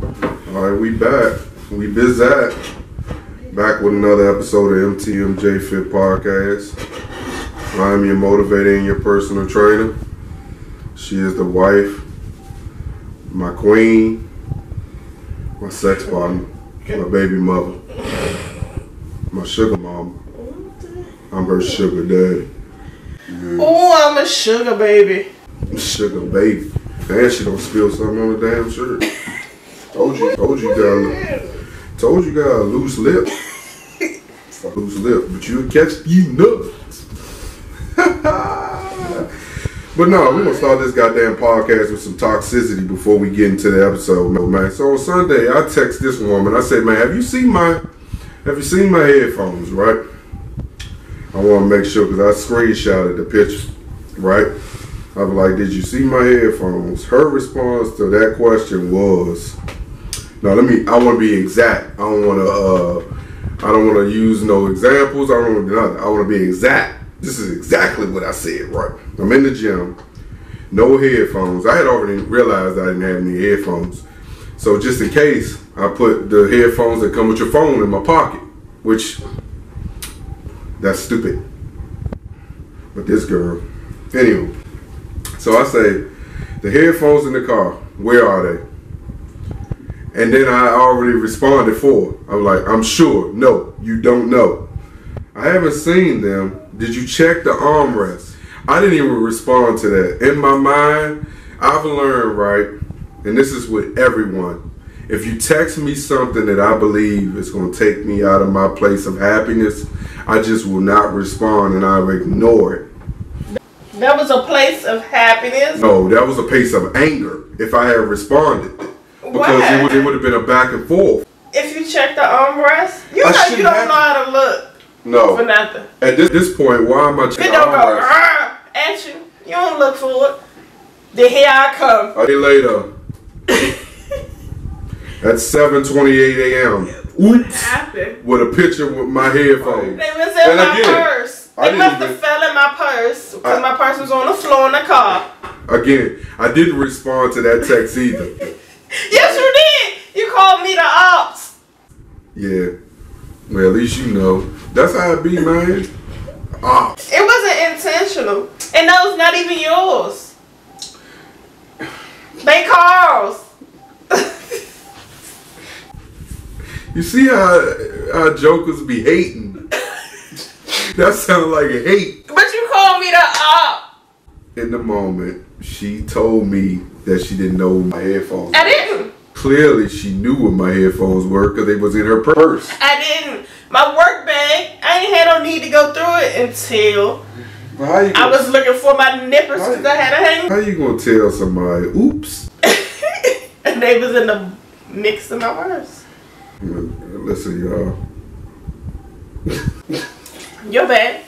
Alright, we back. We busy. Back with another episode of MTMJ Fit Podcast. I am your motivator and your personal trainer. She is the wife, my queen, my sex partner, my baby mother, my sugar mama. I'm her sugar daddy. Yeah. Oh, I'm a sugar baby. Sugar baby. And she don't spill something on the damn shirt. Told you got a loose lip. Loose lip, but you'll catch these nuts. But no, we're gonna start this goddamn podcast with some toxicity before we get into the episode, man. So on Sunday, I text this woman. I said, man, have you seen my headphones, right? I want to make sure because I screenshotted the picture, right? I was like, did you see my headphones? Her response to that question was, no, I want to be exact. I don't want to use no examples. I don't want to do nothing. I want to be exact. This is exactly what I said, right? I'm in the gym, no headphones. I had already realized I didn't have any headphones. So just in case, I put the headphones that come with your phone in my pocket, which, that's stupid. But this girl, anyway. So I say, the headphones in the car, where are they? And then I already responded for. I'm like, I'm sure. No, you don't know. I haven't seen them. Did you check the armrest? I didn't even respond to that. In my mind, I've learned, right, and this is with everyone, if you text me something that I believe is going to take me out of my place of happiness, I just will not respond and I'll ignore it. That was a place of happiness? No, that was a place of anger if I had responded. Because it would have been a back and forth. If you check the armrest, you don't know how to look. No. For nothing. At this point, why am I checking the armrest? It don't go at you. You don't look for it. Then here I come. A day later. At 7:28 a.m. Oops. With a picture with my headphones. They was in my purse. They must have fell in my purse because my purse was on the floor in the car. Again, I didn't respond to that text either. Yes, you did. You called me the ops. Yeah. Well, at least you know. That's how it be, man. Ops. It wasn't intentional. And those not even yours. They Carl's. You see how jokers be hating? That sounded like a hate. But you called me the op. In the moment, she told me that she didn't know my headphones. I didn't. Clearly, she knew what my headphones were because they was in her purse. I didn't. My work bag, I ain't had no need to go through it until I was looking for my nippers because I had a hang. How you gonna tell somebody, oops? And they was in the mix of my purse. Listen, y'all. Your bad.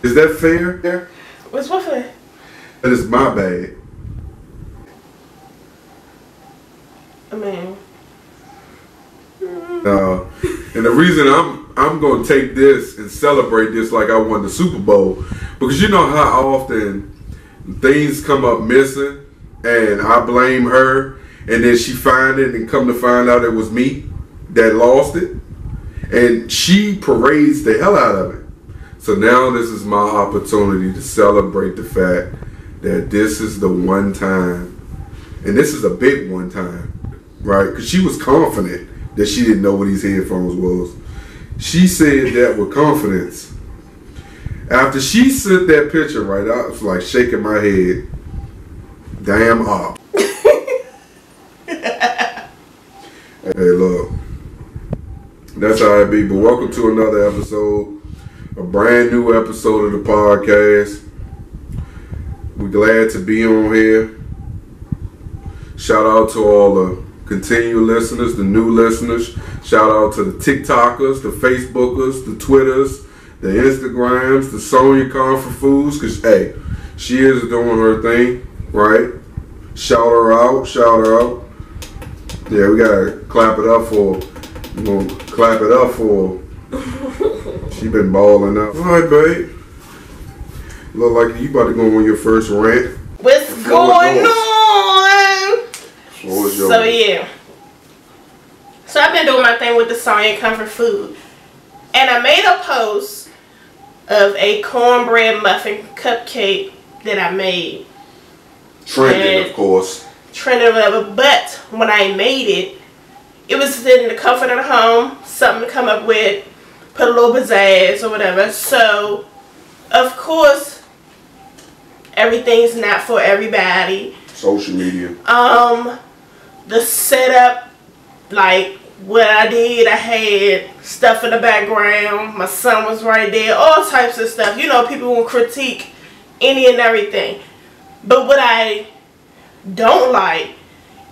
Is that fair? What's what fair? That is my bad. I mean. And the reason I'm gonna take this and celebrate this like I won the Super Bowl, because you know how often things come up missing and I blame her and then she find it and come to find out it was me that lost it. And she parades the hell out of it. So now this is my opportunity to celebrate the fact that this is the one time, and this is a big one time, right? Because she was confident that she didn't know what these headphones was. She said that with confidence. After she sent that picture, right, I was like shaking my head. Damn op. Hey, look. That's how it be. But welcome to another episode, a brand new episode of the podcast. We're glad to be on here. Shout out to all the continued listeners, the new listeners. Shout out to the TikTokers, the Facebookers, the Twitters, the Instagrams, the Sonyacomfortfoods. Because, hey, she is doing her thing, right? Shout her out. Yeah, we got to clap it up for her. We're going to clap it up for her. She been balling up. All right, babe. Look like you about to go on your first rant. What's going on? So yeah. So I've been doing my thing with the Sonyacomfortfood. And I made a post of a cornbread muffin cupcake that I made. Trending, of course. Trending, whatever. But when I made it, it was in the comfort of the home. Something to come up with. Put a little pizzazz or whatever. So, of course, everything's not for everybody. Social media. The setup, like what I did, I had stuff in the background. My son was right there. All types of stuff. You know, people will critique any and everything. But what I don't like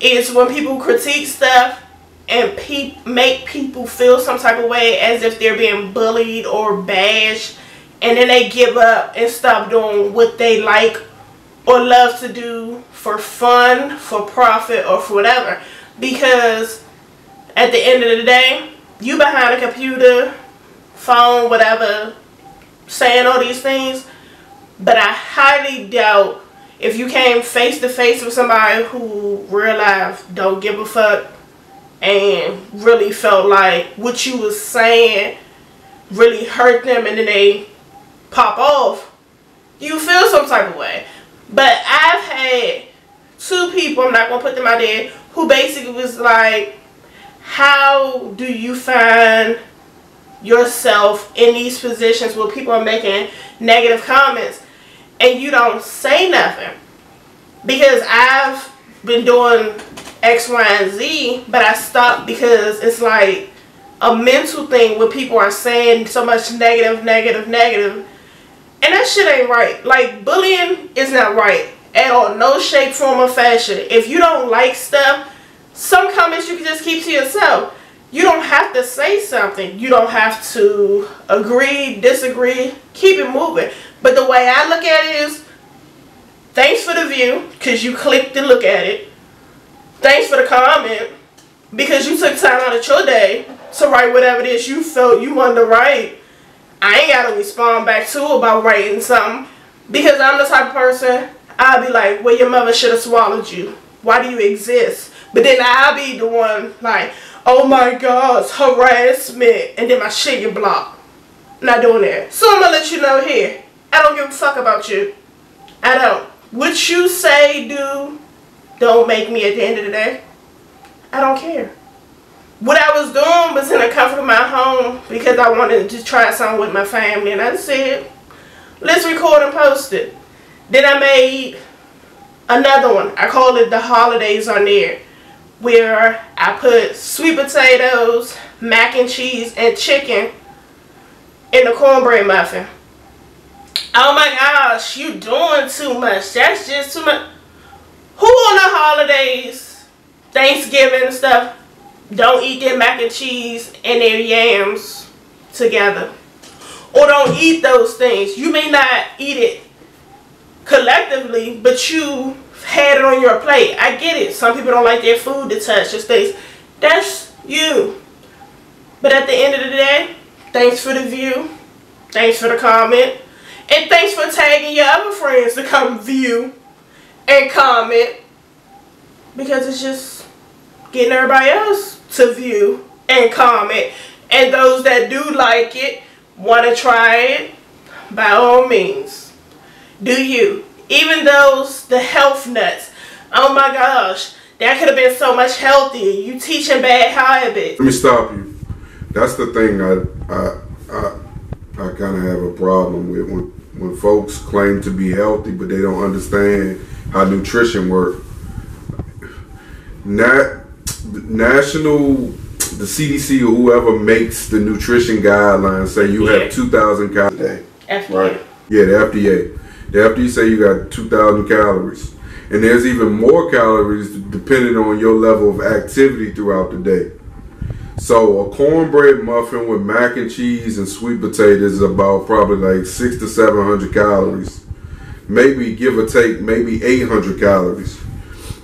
is when people critique stuff and make people feel some type of way as if they're being bullied or bashed, and then they give up and stop doing what they like or love to do for fun, for profit, or for whatever. Because at the end of the day, you behind a computer, phone, whatever, saying all these things, but I highly doubt if you came face to face with somebody who real life don't give a fuck and really felt like what you was saying really hurt them and then they pop off, you feel some type of way. But I've had two people, I'm not going to put them out there, who basically was like, how do you find yourself in these positions where people are making negative comments and you don't say nothing? Because I've been doing X, Y, and Z, but I stopped because it's like a mental thing where people are saying so much negative, and that shit ain't right. Like, bullying is not right at all. No shape, form, or fashion. If you don't like stuff, some comments you can just keep to yourself. You don't have to say something. You don't have to agree, disagree. Keep it moving. But the way I look at it is, thanks for the view, because you clicked to look at it. Thanks for the comment, because you took time out of your day to write whatever it is you felt you wanted to write. I ain't got to respond back to about writing something, because I'm the type of person, I'll be like, well, your mother should have swallowed you. Why do you exist? But then I'll be the one like, oh my God, harassment, and then my shit get blocked. Not doing that. So I'm going to let you know here, I don't give a fuck about you. I don't. What you say, do, don't make me at the end of the day. I don't care. What I was doing was in the comfort of my home because I wanted to try something with my family, and I said, let's record and post it. Then I made another one. I call it The Holidays Are Near, where I put sweet potatoes, mac and cheese, and chicken in the cornbread muffin. Oh my gosh, you doing too much. That's just too much. Who on the holidays, Thanksgiving and stuff, don't eat their mac and cheese and their yams together? Or don't eat those things. You may not eat it collectively, but you had it on your plate. I get it. Some people don't like their food to touch your face. That's you. But at the end of the day, thanks for the view. Thanks for the comment. And thanks for tagging your other friends to come view and comment. Because it's just getting everybody else to view and comment. And those that do like it, want to try it, by all means, do you. Even those, the health nuts. Oh my gosh, that could have been so much healthier. You teaching bad habits. Let me stop you. That's the thing I kind of have a problem with when folks claim to be healthy, but they don't understand how nutrition works. The CDC or whoever makes the nutrition guidelines say you have 2,000 calories a day. FDA. Right? Yeah, the FDA. The FDA say you got 2,000 calories. And there's even more calories depending on your level of activity throughout the day. So a cornbread muffin with mac and cheese and sweet potatoes is about probably like 600 to 700 calories. Maybe, give or take, maybe 800 calories.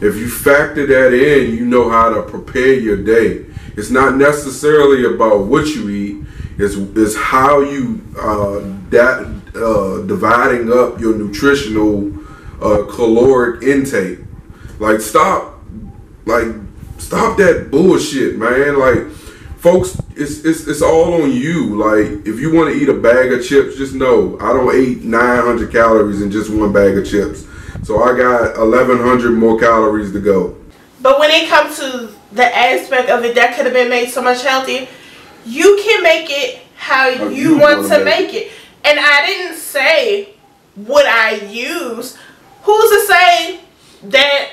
If you factor that in, you know how to prepare your day. It's not necessarily about what you eat. It's how you dividing up your nutritional caloric intake. Like, stop like, stop that bullshit, man. Like, folks, it's all on you. Like, if you want to eat a bag of chips, just know I don't eat 900 calories in just one bag of chips. So I got 1,100 more calories to go. But when it comes to the aspect of it that could have been made so much healthier, you can make it how you want to make it. And I didn't say what I use. Who's to say that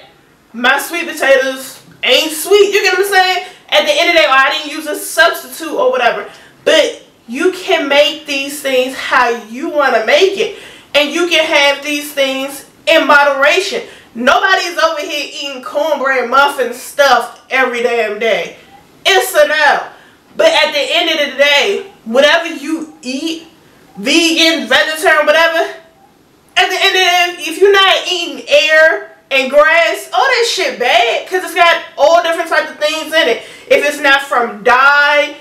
my sweet potatoes ain't sweet? You get what I'm saying? At the end of the day, I didn't use a substitute or whatever. But you can make these things how you want to make it. And you can have these things in moderation. Nobody's over here eating cornbread muffin stuff every damn day. It's a no. But at the end of the day, whatever you eat, vegan, vegetarian, whatever, at the end of the day, if you're not eating air and grass, all that shit bad, because it's got all different types of things in it. If it's not from dye,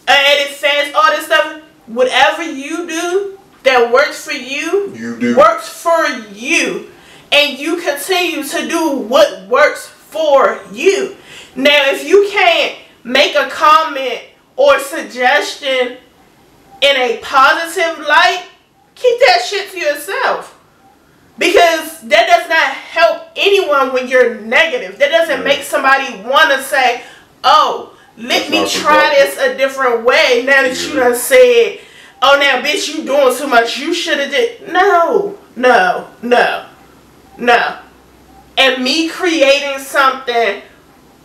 added fats, all this stuff, whatever you do that works for you, works for you. And you continue to do what works for you. Now, if you can't make a comment or suggestion in a positive light, keep that shit to yourself. Because that does not help anyone when you're negative. That doesn't make somebody want to say, oh, let me try this a different way now that you done said, oh, now, bitch, you doing too much. You should have did. No. And me creating something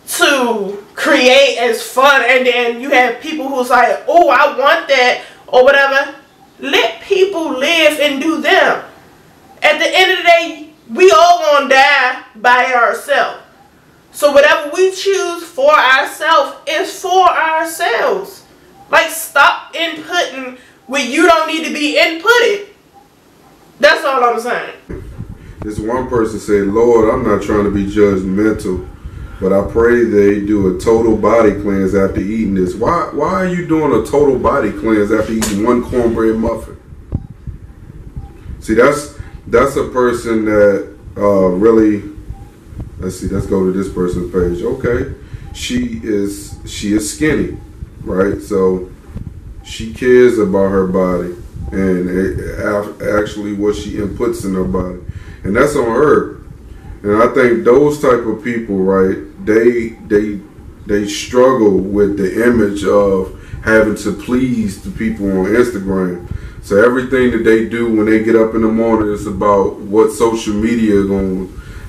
to create as fun, and then you have people who's like, oh, I want that, or whatever. Let people live and do them. At the end of the day, we all gonna die by ourselves. So whatever we choose for ourselves is for ourselves. Like, stop inputting where you don't need to be inputted. That's all I'm saying. This one person said, Lord, I'm not trying to be judgmental, but I pray they do a total body cleanse after eating this. Why are you doing a total body cleanse after eating one cornbread muffin? See, that's a person that really, let's see, let's go to this person's page. Okay, she is skinny, right? So she cares about her body and actually what she inputs in her body. And that's on her. And I think those type of people, right, they struggle with the image of having to please the people on Instagram. So everything that they do when they get up in the morning is about what social media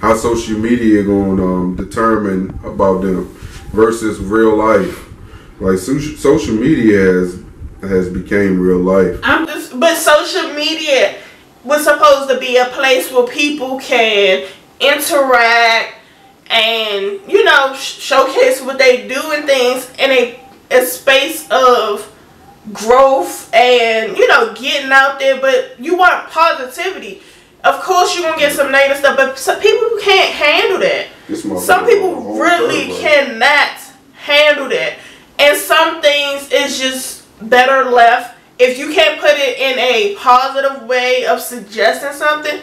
how social media going to determine about them versus real life. Like social media has became real life. But social media was supposed to be a place where people can interact and, you know, showcase what they do and things in a space of growth and, you know, getting out there. But you want positivity. Of course you're going to get some negative stuff, but some people can't handle that. Some people really cannot handle that. And some things is just better left. If you can't put it in a positive way of suggesting something,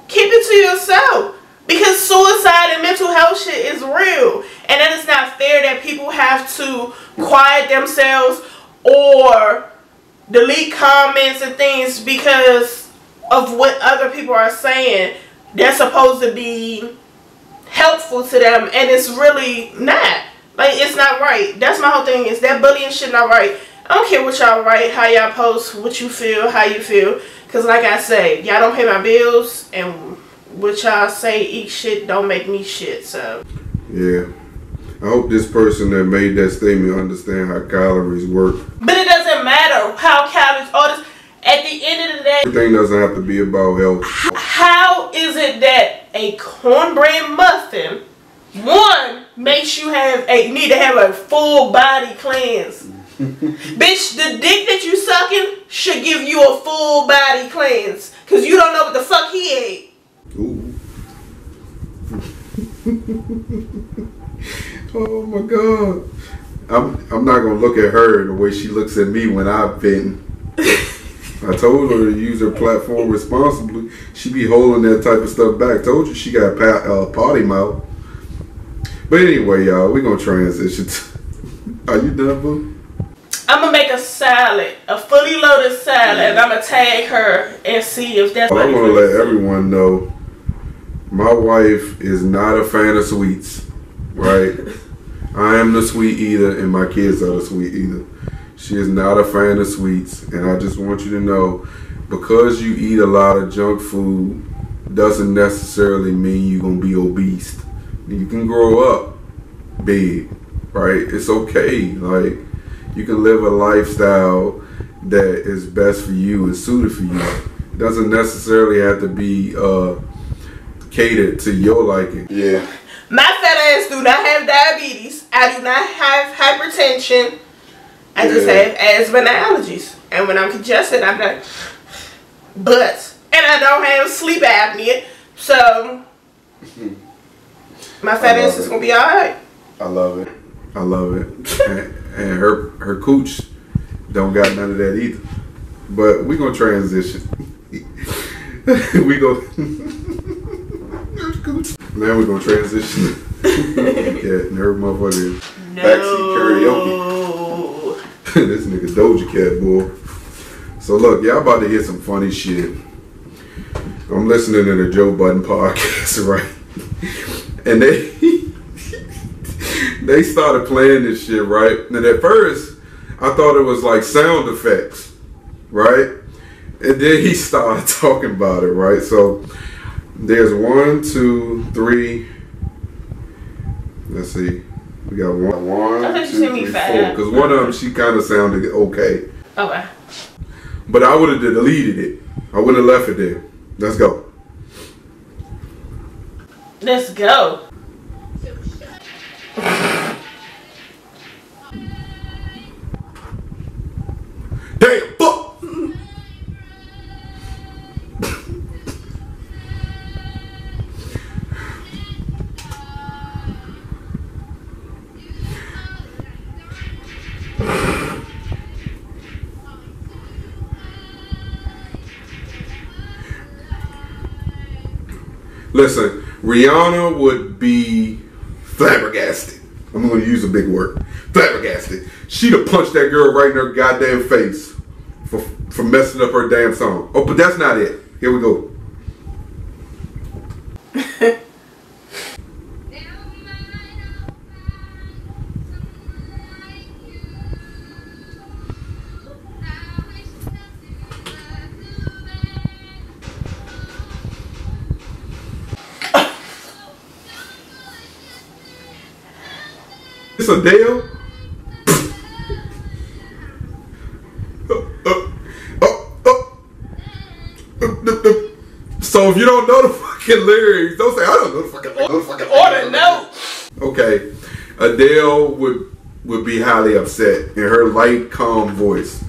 keep it to yourself. Because suicide and mental health shit is real. And it is not fair that people have to quiet themselves or delete comments and things because of what other people are saying. They're supposed to be helpful to them, and it's really not. Like, it's not right. That's my whole thing, is that bullying shit not right. I don't care what y'all write, how y'all post, what you feel, how you feel. Because like I say, y'all don't pay my bills, and what y'all say, eat shit, don't make me shit, so. Yeah. I hope this person that made that statement understand how calories work. But it doesn't matter how calories, all this. At the end of the day, everything doesn't have to be about health. How is it that a cornbread muffin, one, makes you need to have a full body cleanse? Bitch, the dick that you sucking should give you a full body cleanse. Because you don't know what the fuck he ate. Ooh. Oh my God. I'm not going to look at her the way she looks at me when I've been. I told her to use her platform responsibly. She be holding that type of stuff back. Told you she got potty mouth. But anyway, y'all, we're gonna transition to, are you done, boo? I'm gonna make a salad, a fully loaded salad, and I'm gonna tag her and see if that's what I want to let everyone know my wife is not a fan of sweets, right? I am the sweet eater, and my kids are the sweet eater. She is not a fan of sweets, and I just want you to know, because you eat a lot of junk food doesn't necessarily mean you're gonna be obese. You can grow up big, right? It's okay. Like, you can live a lifestyle that is best for you and suited for you. It doesn't necessarily have to be catered to your liking. Yeah. My fat ass do not have diabetes. I do not have hypertension. I just have asthma and allergies. And when I'm congested, I'm like, but, and I don't have sleep apnea. So, my fat ass is going to be alright. I love it. I love it. and her cooch don't got none of that either. But we going to transition. we go. Now we're going to transition. Yeah, nerd motherfucker. No. Backseat karaoke. This nigga Doja Cat, boy. So look, y'all about to hear some funny shit. I'm listening to the Joe Budden podcast, right? And they started playing this shit, right? And at first, I thought it was like sound effects, right? And then he started talking about it, right? So there's 1, 2, 3. Let's see. We got one, I think 2, 3, 4. Because one of them, she kind of sounded okay. Okay. But I would have deleted it. I wouldn't have left it there. Let's go. Let's go. Damn, fuck. Listen, Rihanna would be flabbergasted. I'm going to use a big word. Flabbergasted. She'd have punched that girl right in her goddamn face for messing up her damn song. Oh, but that's not it. Here we go. It's Adele. So if you don't know the fucking lyrics, don't say I don't know the fucking lyrics. Or the note. Okay, Adele would be highly upset in her light, calm voice.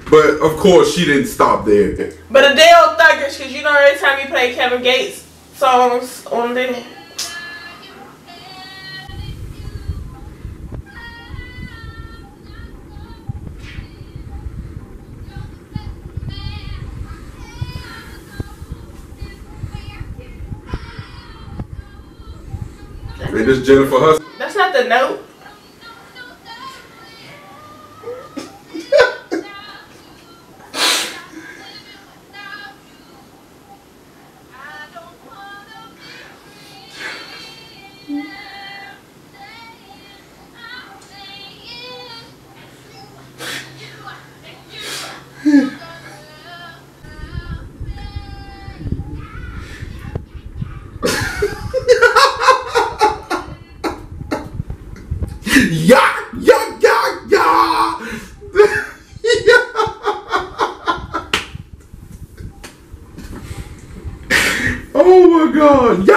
But of course, she didn't stop there. But Adele thuggish, because you know every time you play Kevin Gates songs on there. And this Jennifer Hudson. That's not the note. Oh my God!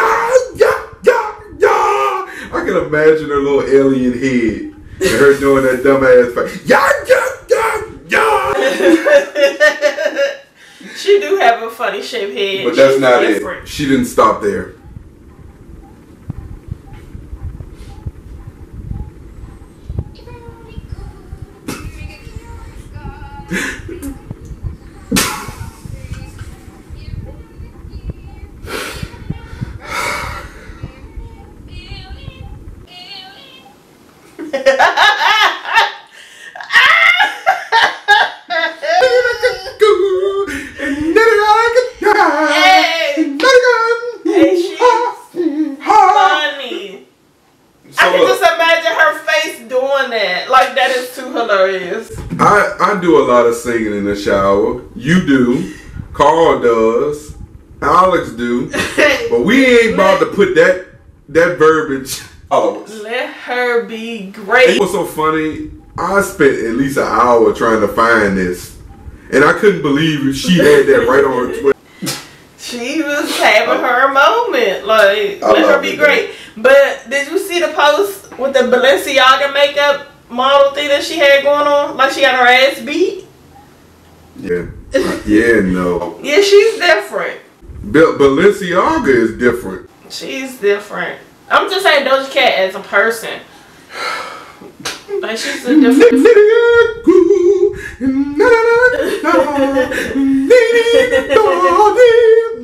I can imagine her little alien head and her doing that dumbass face. She do have a funny shaped head. But that's not it. She didn't stop there. Hey, she's funny. So I can just imagine her face doing that. Like, that is too hilarious. I do a lot of singing in the shower. You do. Carl does. Alex do. But we ain't about to put that verbiage all of us. Let her be great. It was so funny. I spent at least an hour trying to find this. And I couldn't believe she had that right on her Twitter. She was having her moment. Like, let her be great. But did you see the post with the Balenciaga makeup model thing that she had going on? Like, she got her ass beat? Yeah. Yeah, no. Yeah, she's different. Balenciaga is different. She's different. I'm just saying Doja Cat as a person. Like, she's a different.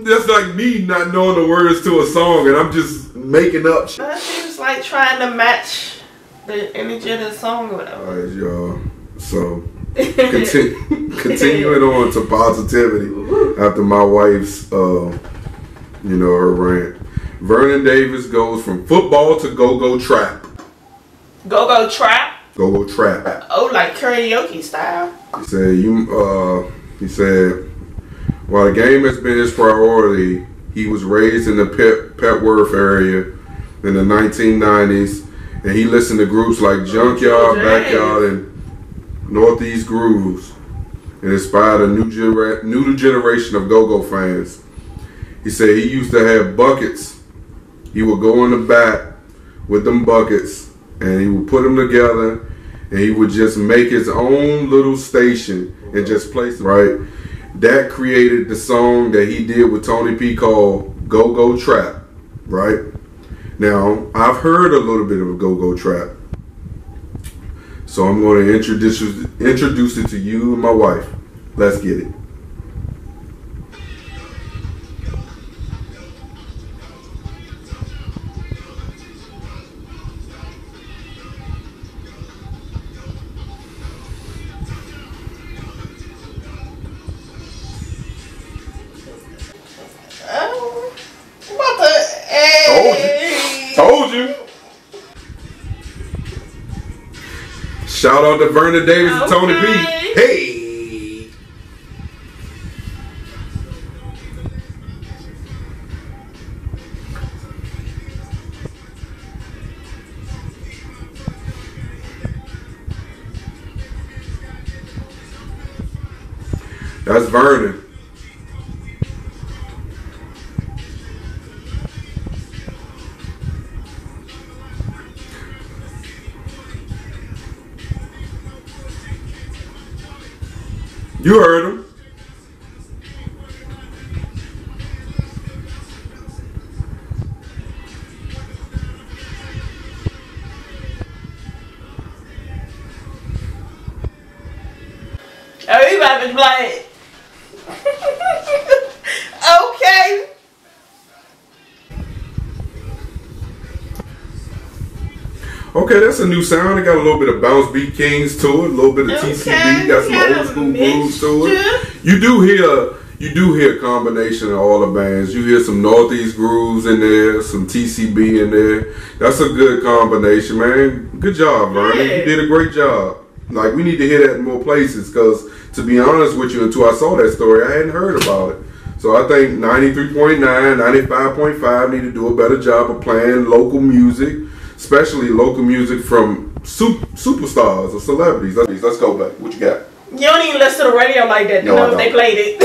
That's like me not knowing the words to a song and I'm just making up shit. She was like trying to match the energy of the song or whatever. Alright, y'all. So, continuing on to positivity after my wife's, her rant. Vernon Davis goes from football to go-go trap. Go-go trap? Go-go trap. Oh, like karaoke style? He said, while the game has been his priority, he was raised in the Petworth area in the 1990s, and he listened to groups like Junkyard, Backyard, and Northeast Grooves, and inspired a new generation of go-go fans. He said he used to have buckets. He would go in the back with them buckets, and he would put them together, and he would just make his own little station and just place it, right? That created the song that he did with Tony P called Go-Go Trap, right? Now, I've heard a little bit of a go-go trap. So I'm going to introduce it to you and my wife. Let's get it. Told you. Shout out to Vernon Davis and Tony P. Hey. That's Vernon. You heard him. Everybody was like, okay. Okay, that's a new sound. It got a little bit of Bounce Beat Kings to it, a little bit of TCB, got some old school grooves to it. You do hear a combination of all the bands. You hear some Northeast grooves in there, some TCB in there. That's a good combination, man. Good job, Vernon. Yeah. You did a great job. Like, we need to hear that in more places, because to be honest with you, until I saw that story, I hadn't heard about it. So I think 93.9, 95.5 need to do a better job of playing local music, especially local music from superstars or celebrities. Let's go back. What you got? You don't even listen to the radio like that to know if they played it.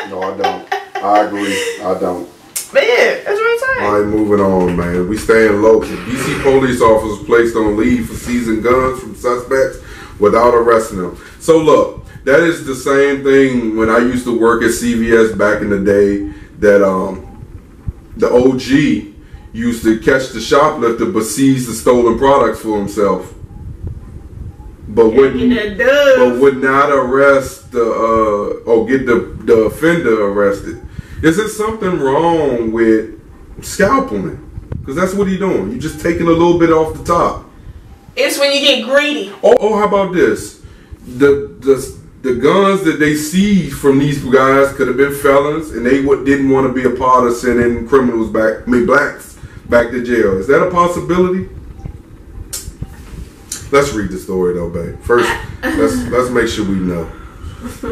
No, I don't. I agree. I don't. But yeah, that's what I'm saying. All right, moving on, man. We staying local. DC police officers placed on leave for seizing guns from suspects without arresting them. So look, that is the same thing when I used to work at CVS back in the day, that the OG used to catch the shoplifter but seize the stolen products for himself. But would not arrest or get the offender arrested. Is there something wrong with scalping? Because that's what he doing. You just taking a little bit off the top. It's when you get greedy. Oh, how about this? The guns that they seized from these guys could have been felons, and they didn't want to be a part of sending criminals blacks back to jail. Is that a possibility? Let's read the story though, babe. First, let's make sure we know.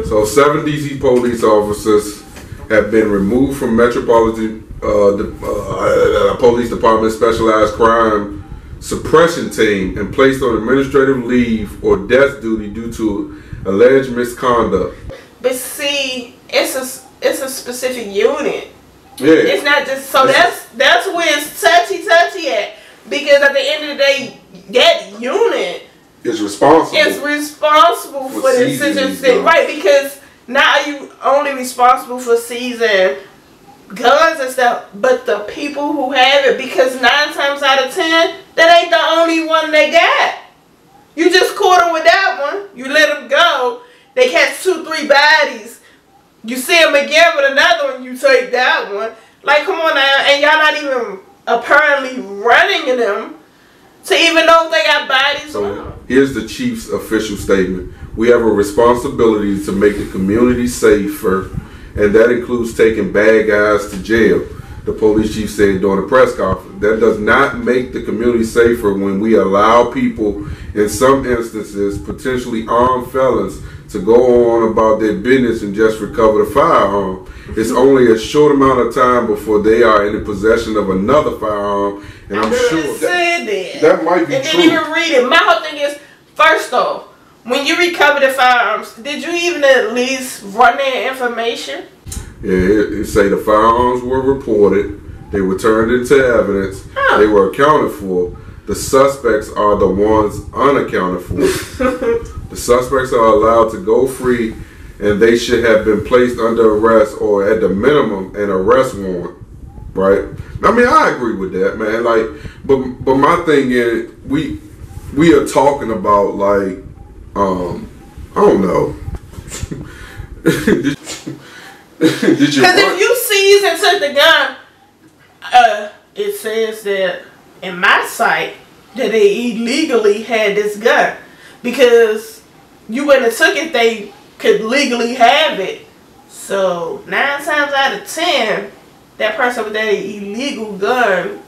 So 7 DC police officers have been removed from Metropolitan Police Department Specialized Crime Suppression Team and placed on administrative leave or desk duty due to alleged misconduct. But see, it's a specific unit. Yeah. It's not just that's where it's touchy at, because at the end of the day, that unit is responsible for the decisions thing, right? Because now you only responsible for seizing guns and stuff, but the people who have it, because 9 times out of 10, that ain't the only one they got. You just caught them with that one. You let them go. They catch 2-3 baddies. You see them again with another one. You take that one. Like, come on now, and y'all not even apparently running in them to even know if they got bodies. So here's the chief's official statement. We have a responsibility to make the community safer, and that includes taking bad guys to jail, the police chief said during a press conference. That does not make the community safer when we allow people, in some instances, potentially armed felons, to go on about their business and just recover the firearm. It's only a short amount of time before they are in the possession of another firearm, and I'm sure that might be true. Didn't even read it. My whole thing is, first off, when you recover the firearms, did you even at least run their information? Yeah, it say the firearms were reported, they were turned into evidence, they were accounted for. The suspects are the ones unaccounted for. The suspects are allowed to go free, and they should have been placed under arrest or at the minimum an arrest warrant. Right? I mean, I agree with that, man. Like, but my thing is, we are talking about like, I don't know. Because if you seize and took the gun, it says that in my site that they illegally had this gun, because you wouldn't have took it, they could legally have it. So 9 times out of 10, that person with that illegal gun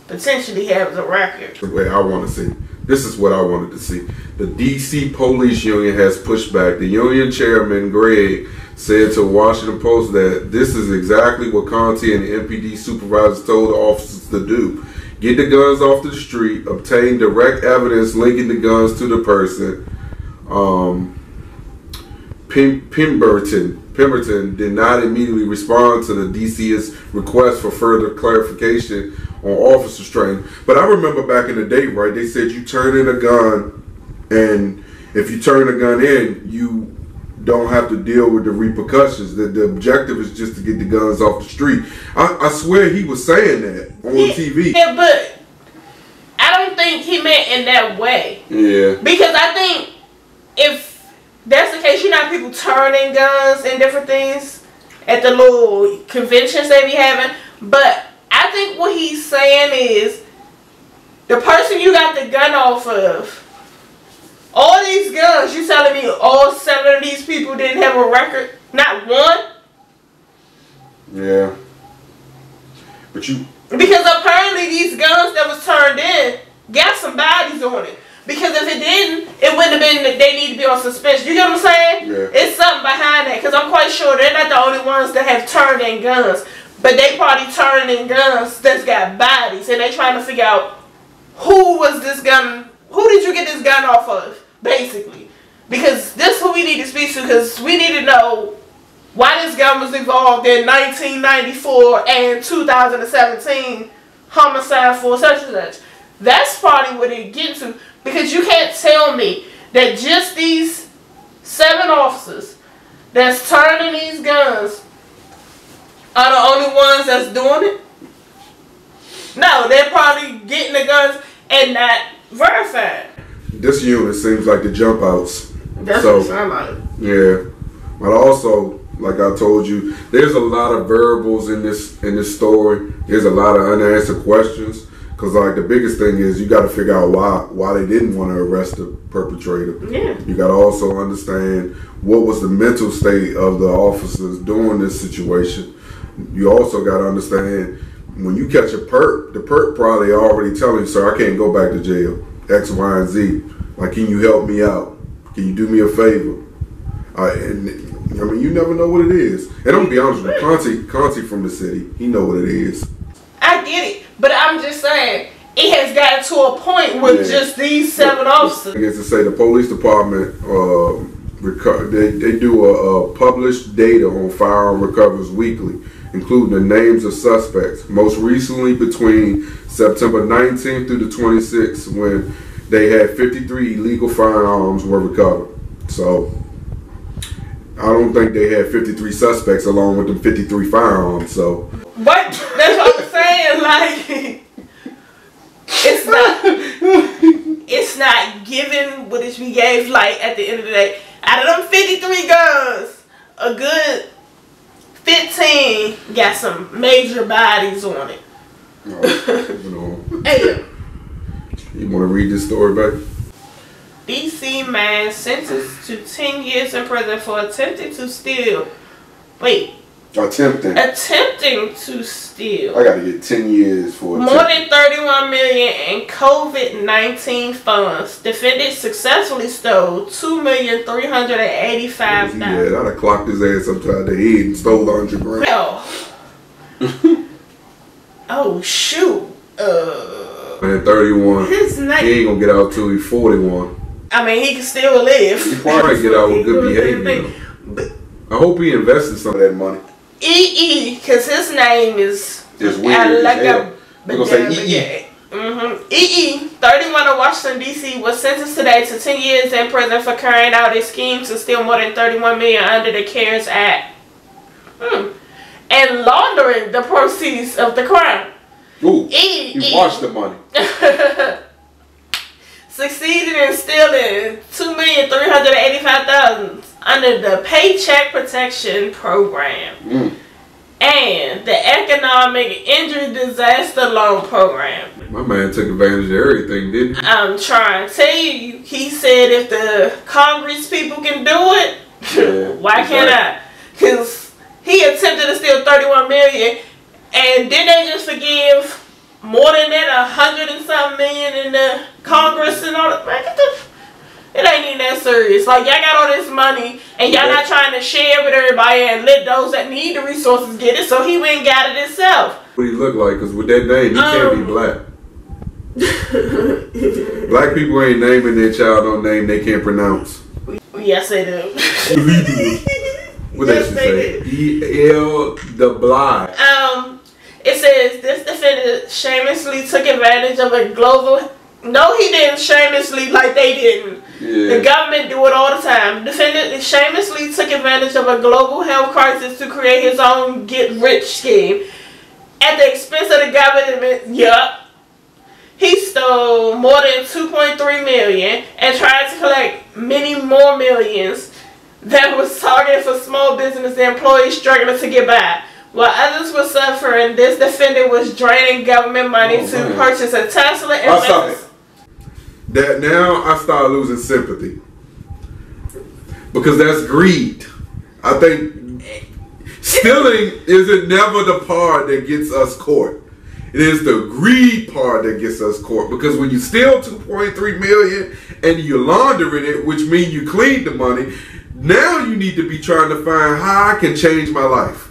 potentially has a record. Wait, I want to see. This is what I wanted to see. The DC Police Union has pushed back. The union chairman, Greg, said to Washington Post that this is exactly what Conti and the MPD supervisors told the officers to do. Get the guns off the street, obtain direct evidence linking the guns to the person. Pemberton did not immediately respond to the DC's request for further clarification on officers training. But I remember back in the day, right, they said you turn in a gun, and if you turn a gun in, you don't have to deal with the repercussions. The objective is just to get the guns off the street. I swear he was saying that on TV. Yeah, but I don't think he meant in that way. Yeah. Because I think if that's the case, you know, people turning guns and different things at the little conventions they be having. But I think what he's saying is the person you got the gun off of, all these guns, you telling me all 7 of these people didn't have a record? Not one? Yeah. Because apparently these guns that was turned in got some bodies on it. Because if it didn't, it wouldn't have been that they need to be on suspension. You get what I'm saying? Yeah. It's something behind that. Because I'm quite sure they're not the only ones that have turned in guns. But they probably turned in guns that's got bodies. And they trying to figure out who was this gun, who did you get this gun off of, basically. Because this is who we need to speak to, because we need to know why this gun was involved in 1994 and 2017 homicide for such and such. That's probably what it gets to, because you can't tell me that just these 7 officers that's turning these guns are the only ones that's doing it. No, they're probably getting the guns and not verified. This unit seems like the jump outs. That's what it sounds like. Yeah. But also, like I told you, there's a lot of variables in this story. There's a lot of unanswered questions. Because like the biggest thing is you got to figure out why they didn't want to arrest the perpetrator. Yeah. You got to also understand what was the mental state of the officers during this situation. You also got to understand when you catch a perp, the perp probably already telling you, sir, I can't go back to jail. X, Y, and Z. Like, can you help me out? Can you do me a favor? And I mean, you never know what it is. And I'm gonna be honest with you, Conti from the city, he know what it is. I get it, but I'm just saying it has gotten to a point with just these 7 officers. I guess to say the police department, they do a published data on firearm recoveries weekly, including the names of suspects. Most recently between September 19th through the 26th, when they had 53 illegal firearms were recovered. So I don't think they had 53 suspects along with them 53 firearms. So. But that's what I'm saying. Like, it's not giving what it we gave. Like at the end of the day, out of them 53 guns, a good 15 got some major bodies on it. Hey, you want to read this story, baby? DC man sentenced to 10 years in prison for attempting to steal. Wait. Attempting to steal. I gotta get 10 years for more than 31 million in COVID-19 funds. Defendant successfully stole 2,385,000. Yeah, I'd have clocked his ass upside the head and stole 100 grand. Oh shoot. Man, 31. His name. He ain't gonna get out till he's 41. I mean, he can still live. He probably get out with good behavior. I hope he invested some of that money. Because his name is weird. We're gonna say EE. 31 of Washington, D.C. was sentenced today to 10 years in prison for carrying out a scheme to steal more than 31 million under the CARES Act. And laundering the proceeds of the crime. Ooh, he washed the money. Succeeded in stealing $2,385,000 under the Paycheck Protection Program and the Economic Injury Disaster Loan Program. My man took advantage of everything, didn't he? I'm trying to tell you, he said if the Congress people can do it, why can't I? Because he attempted to steal 31 million, and didn't they just forgive more than that, 100 and something million in the Congress and all that? It ain't even that serious. Like, y'all got all this money and y'all not trying to share with everybody and let those that need the resources get it, so he went and got it himself. What he look like? Because with that name, he can't be black. Black people ain't naming their child no name they can't pronounce. Yes, they do. What yes, that say? E.L. the Blind. It says this defendant shamelessly took advantage of a global. No, he didn't shamelessly like they didn't. Yeah. The government do it all the time. Defendant shamelessly took advantage of a global health crisis to create his own get-rich scheme at the expense of the government. Yup. He stole more than 2.3 million and tried to collect many more millions that was targeted for small business employees struggling to get by. While others were suffering, this defendant was draining government money to purchase a Tesla and that now I start losing sympathy. Because that's greed. I think stealing isn't never the part that gets us caught. It is the greed part that gets us caught. Because when you steal 2.3 million and you're laundering it, which means you cleaned the money, now you need to be trying to find how I can change my life.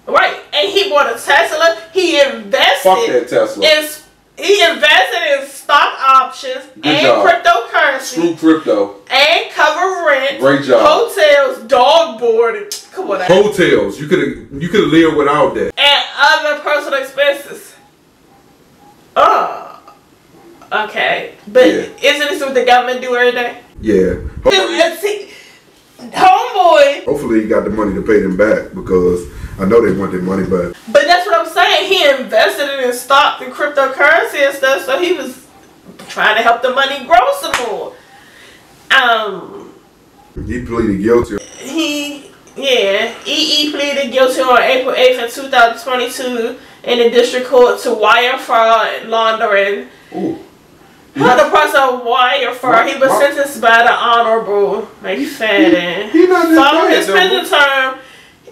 Right, and he bought a Tesla. He invested. Fuck that Tesla. He invested in stock options and cryptocurrency. Screw crypto. And cover rent. Great job. Hotels, dog boarding. Come on. Hotels. You could have lived without that. And other personal expenses. Okay, but isn't this what the government do every day? Yeah. Homeboy. Hopefully he got the money to pay them back because I know they want their money back. But that's what I'm saying. He invested it in stock and cryptocurrency and stuff, so he was trying to help the money grow some more. He pleaded guilty. Yeah, EE pleaded guilty on April 8th, 2022 in the district court to wire fraud and laundering. Ooh. The person of wire fraud, he was sentenced by the Honorable McFadden. Following his prison term,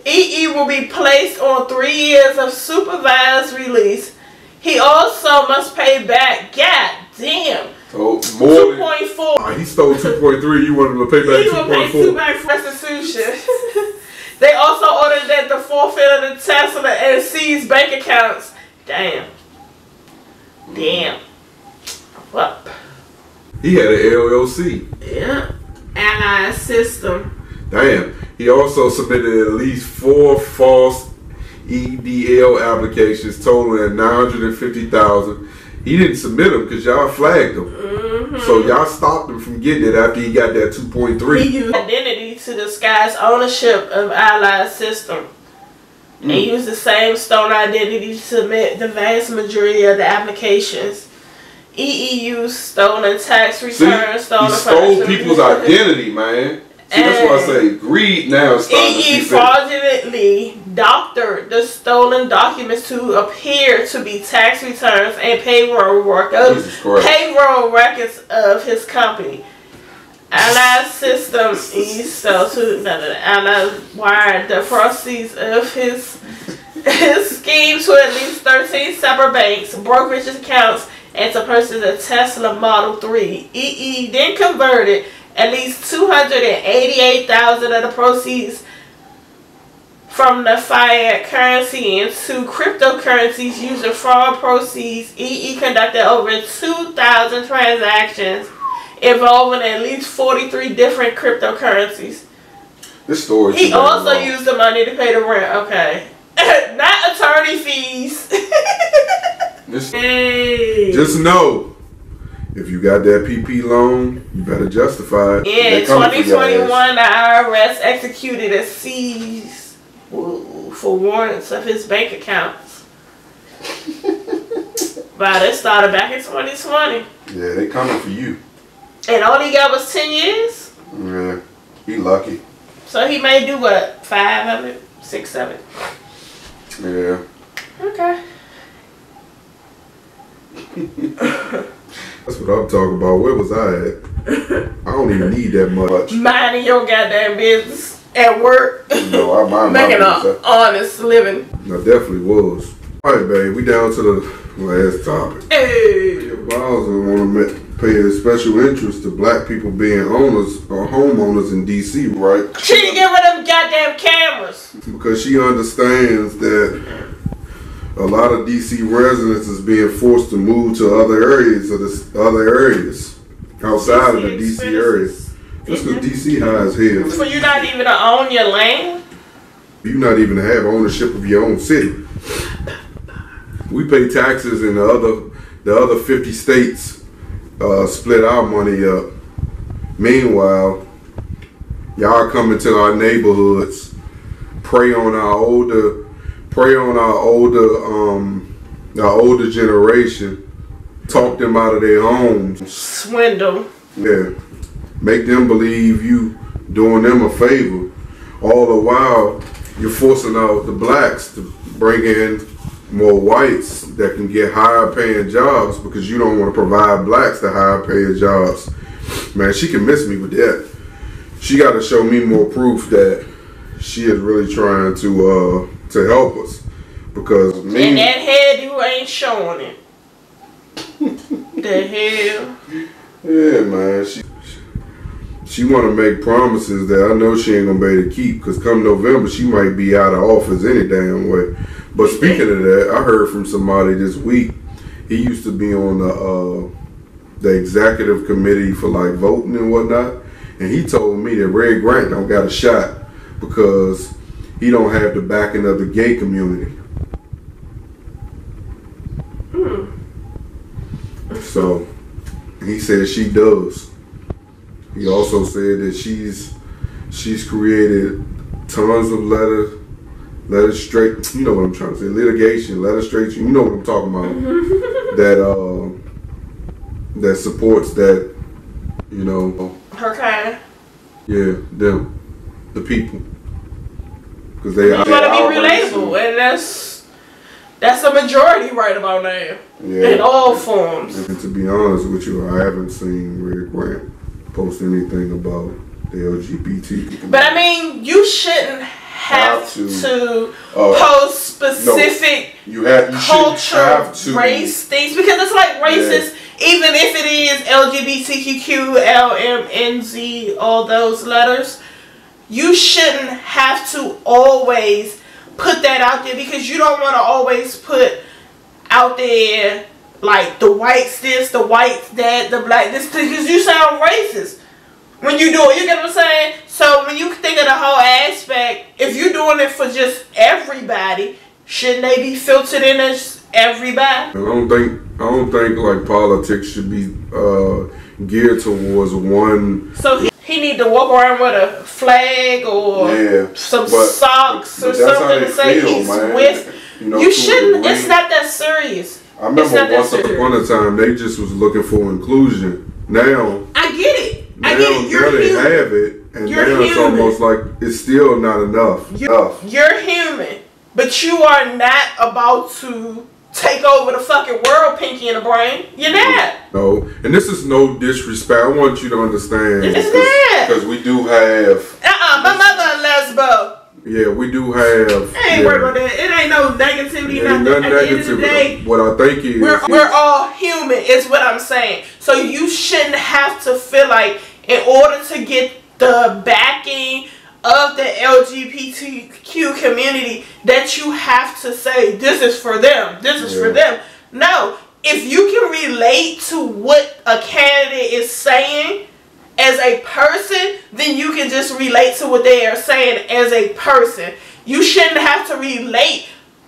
EE will be placed on 3 years of supervised release. He also must pay back, goddamn, more 2.4. He stole 2.3. You wanted him to pay back 2.4. He will pay 2 back for restitution. They also ordered that the forfeit of the Tesla and seize bank accounts. Damn. Well, he had an LLC. Yeah. Allied System. Damn. He also submitted at least 4 false EDL applications totaling $950,000. He didn't submit them because y'all flagged him. So y'all stopped him from getting it after he got that 2.3. He used identity to disguise ownership of Allied System. And used the same stolen identity to submit the vast majority of the applications. EE used stolen tax returns, stolen he stole people's identity, man. See, that's why I say greed now is starting to EE see fraudulently doctored the stolen documents to appear to be tax returns and payroll records of his company. Allied System Allied wired the proceeds of his scheme to at least 13 separate banks, brokerage accounts, and to purchase a Tesla Model 3. EE then converted at least $288,000 of the proceeds from the fiat currency into cryptocurrencies using fraud proceeds. EE conducted over 2,000 transactions involving at least 43 different cryptocurrencies. This story. He also used the money to pay the rent. Okay. Not attorney fees. Just know, if you got that PP loan, you better justify it. In 2021, the IRS executed a seize for warrants of his bank accounts. But it started back in 2020. Yeah, they coming for you. And all he got was 10 years? Yeah, he lucky. So he may do what? 5 of it? 6 of it? Yeah. Okay. That's what I'm talking about. Where was I at? I don't even need that much. Minding your goddamn business at work. No, I mind making an honest living. I definitely was. All right, babe. We down to the last topic. Hey. Bowser want to pay a special interest to black people being owners or homeowners in D.C., right? She didn't get rid of them goddamn cameras. Because she understands that a lot of D.C. residents is being forced to move to other areas outside of the D.C. area. That's because D.C. high as hell. So you're not even to own your land? You're not even to have ownership of your own city. We pay taxes in the other 50 states split our money up. Meanwhile, y'all come into our neighborhoods, prey on our older generation, talk them out of their homes, swindle. Yeah, make them believe you doing them a favor. All the while, you're forcing out the blacks to bring in more whites that can get higher paying jobs because you don't want to provide blacks the higher paying jobs. Man, she can miss me with that. She got to show me more proof that she is really trying to help us. Because me and that head, you ain't showing it. The hell? Yeah, man. She want to make promises that I know she ain't gonna be able to keep. Cause come November, she might be out of office any damn way. But speaking of that, I heard from somebody this week. He used to be on the executive committee for like voting and whatnot, and he told me that Red Grant don't got a shot because he don't have the backing of the gay community. So he said she does. He also said that she's created tons of letter straight. You know what I'm trying to say? Litigation, letter straight. You know what I'm talking about? that supports that. You know. Her kind. Yeah, them, the people. because they want to be relatable, and that's a majority right about now. Yeah. In all forms. And to be honest with you, I haven't seen Red Grant post anything about the LGBT. But I mean, you shouldn't have to post specific culture, race things, because it's like racist. Yeah. Even if it is LGBTQ, LMNZ, all those letters, you shouldn't have to always put that out there, because you don't want to always put out there like the whites this, the whites that, the black this, because you sound racist when you do it. You get what I'm saying? So when you think of the whole aspect, if you're doing it for just everybody, shouldn't they be filtered in as everybody? I don't think like politics should be geared towards one. So he need to walk around with a flag or some socks or something to say he's with. You shouldn't. It's not that serious. I remember once upon a time they just was looking for inclusion. Now I get it. I get it. You're human. They have it, and now it's almost like it's still not enough. You're human, but you are not about to take over the fucking world, Pinky in the brain. You're not. No, and this is no disrespect. I want you to understand. It's not. Because we do have. My mother a lesbo. Yeah, we do have. I ain't worried about that. It ain't no negativity. Nothing. At the end of the day, what I think is we're all human. Is what I'm saying. So you shouldn't have to feel like, in order to get the backing of the LGBTQ community, that you have to say this is for them. This is for them. No, if you can relate to what a candidate is saying as a person, then you can just relate to what they are saying as a person. You shouldn't have to relate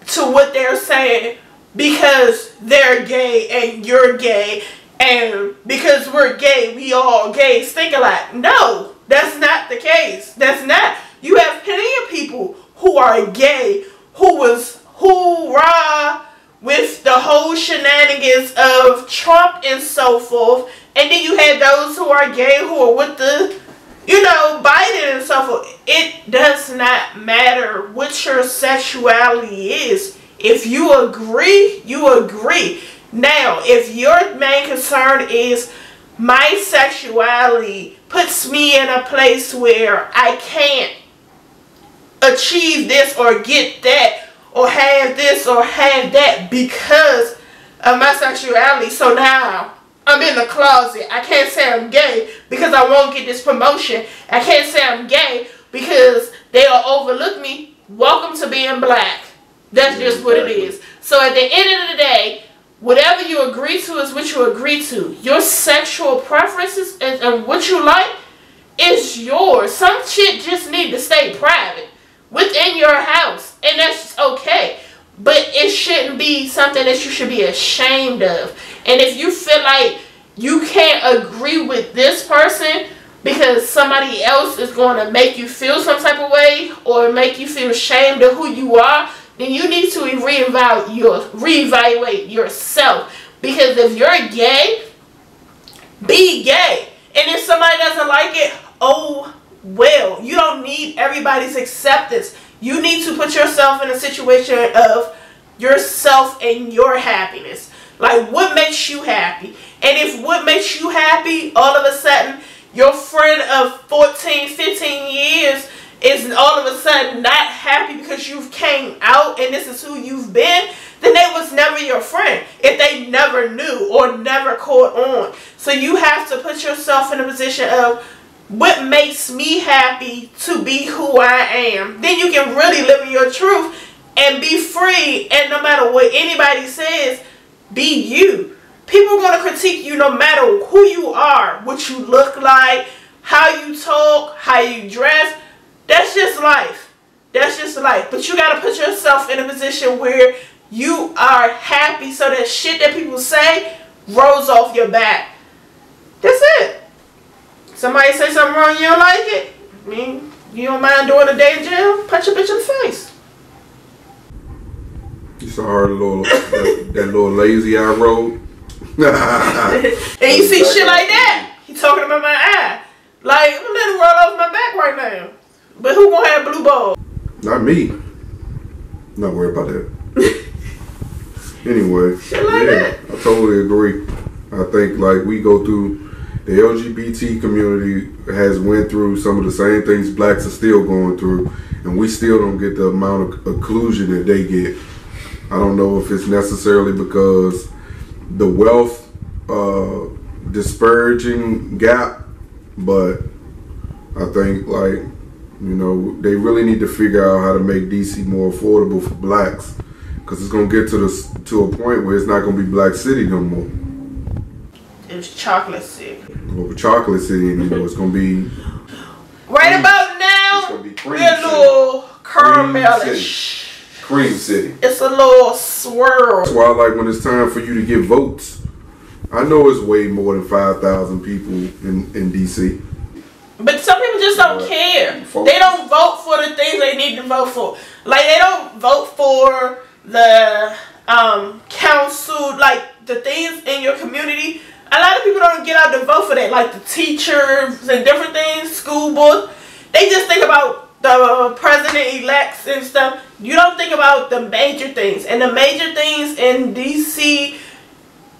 to what they're saying because they're gay and you're gay, and because we're gay, we all gays think alike. No, that's not the case. That's not. You have plenty of people who are gay who was hoorah with the whole shenanigans of Trump and so forth. And then you had those who are gay who are with the, Biden and so forth. It does not matter what your sexuality is. If you agree, you agree. Now, if your main concern is my sexuality puts me in a place where I can't achieve this or get that or have this or have that because of my sexuality, so now I'm in the closet. I can't say I'm gay because I won't get this promotion. I can't say I'm gay because they'll overlook me. Welcome to being black. That's just what it is. So at the end of the day, whatever you agree to is what you agree to. Your sexual preferences and what you like is yours. Some shit just need to stay private within your house, and that's okay. But it shouldn't be something that you should be ashamed of. And if you feel like you can't agree with this person because somebody else is going to make you feel some type of way or make you feel ashamed of who you are, then you need to reevaluate yourself. Because if you're gay, be gay. And if somebody doesn't like it, oh well. You don't need everybody's acceptance. You need to put yourself in a situation of yourself and your happiness. Like, what makes you happy? And if what makes you happy, all of a sudden, your friend of 14, 15 years is all of a sudden not happy because you've came out and this is who you've been, then they was never your friend if they never knew or never caught on. So you have to put yourself in a position of what makes me happy to be who I am. Then you can really live in your truth and be free, and no matter what anybody says, be you. People are going to critique you no matter who you are, what you look like, how you talk, how you dress. That's just life. That's just life. But you got to put yourself in a position where you are happy so that shit that people say rolls off your back. That's it. Somebody say something wrong, you don't like it? I mean, you don't mind doing a day in jail? Punch a bitch in the face. You saw her that little lazy eye rolled. And you see shit like that, he talking about my eye. Like, I'm letting it roll off my back right now. But who gonna have blue balls? Not me. Not worried about that. Anyway, yeah, I totally agree. I think like we go through, the LGBT community has went through some of the same things blacks are still going through, and we still don't get the amount of inclusion that they get. I don't know if it's necessarily because the wealth disparaging gap, but I think like, you know, they really need to figure out how to make DC more affordable for blacks, because it's gonna get to a point where it's not gonna be Black City no more. It's Chocolate City. Well, Chocolate City, and you know, it's gonna be right about now. We're a little caramelish. Cream City. It's a little swirl. That's why I like when it's time for you to get votes. I know it's way more than 5,000 people in DC. But some people just don't care. They don't vote for the things they need to vote for. Like, they don't vote for the council, like the things in your community. A lot of people don't get out to vote for that, like the teachers and different things, school boards. They just think about the president-elects and stuff. You don't think about the major things. And the major things in DC,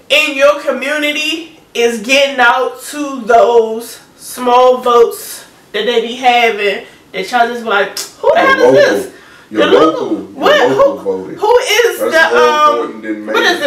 in your community, is getting out to those small votes that they be having. That y'all just be like, who the hell is this? Your local voting. Who is that's more important than what is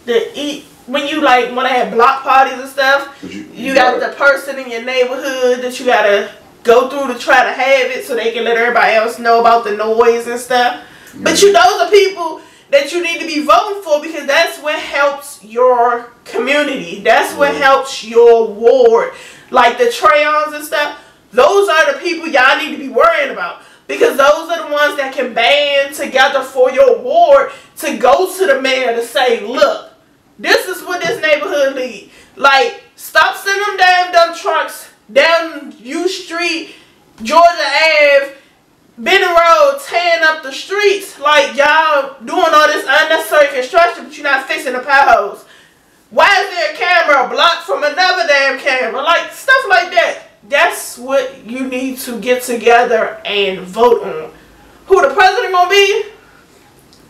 it, when you like want to have block parties and stuff, you got the person in your neighborhood that you gotta go through to try to have it so they can let everybody else know about the noise and stuff. Mm-hmm. But those are people that you need to be voting for, because that's what helps your community. That's what helps your ward. Like the crayons and stuff, those are the people y'all need to be worrying about. Because those are the ones that can band together for your ward to go to the mayor to say, look, this is what this neighborhood needs. Like, stop sending them dumb trucks down U Street, Georgia Ave, Benning Road, tearing up the streets. Like, y'all doing all this unnecessary construction, but you're not fixing the potholes. Why is there a camera blocked from another damn camera? Like, stuff like that. That's what you need to get together and vote on. Who the president gonna be?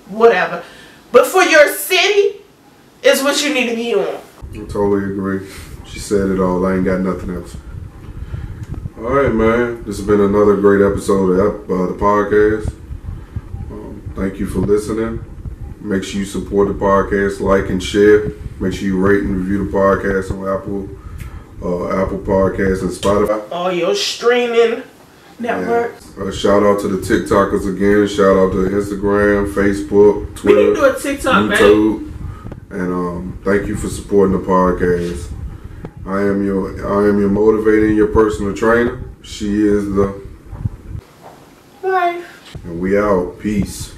Whatever. But for your city, is what you need to be on. I totally agree. She said it all. I ain't got nothing else. Alright, man. This has been another great episode of the podcast. Thank you for listening. Make sure you support the podcast, like and share. Make sure you rate and review the podcast on Apple Podcasts and Spotify. All your streaming networks. Shout out to the TikTokers again. Shout out to Instagram, Facebook, Twitter. We need to do a TikTok, YouTube. Man. And thank you for supporting the podcast. I am your motivator and your personal trainer. She is the life. And we out. Peace.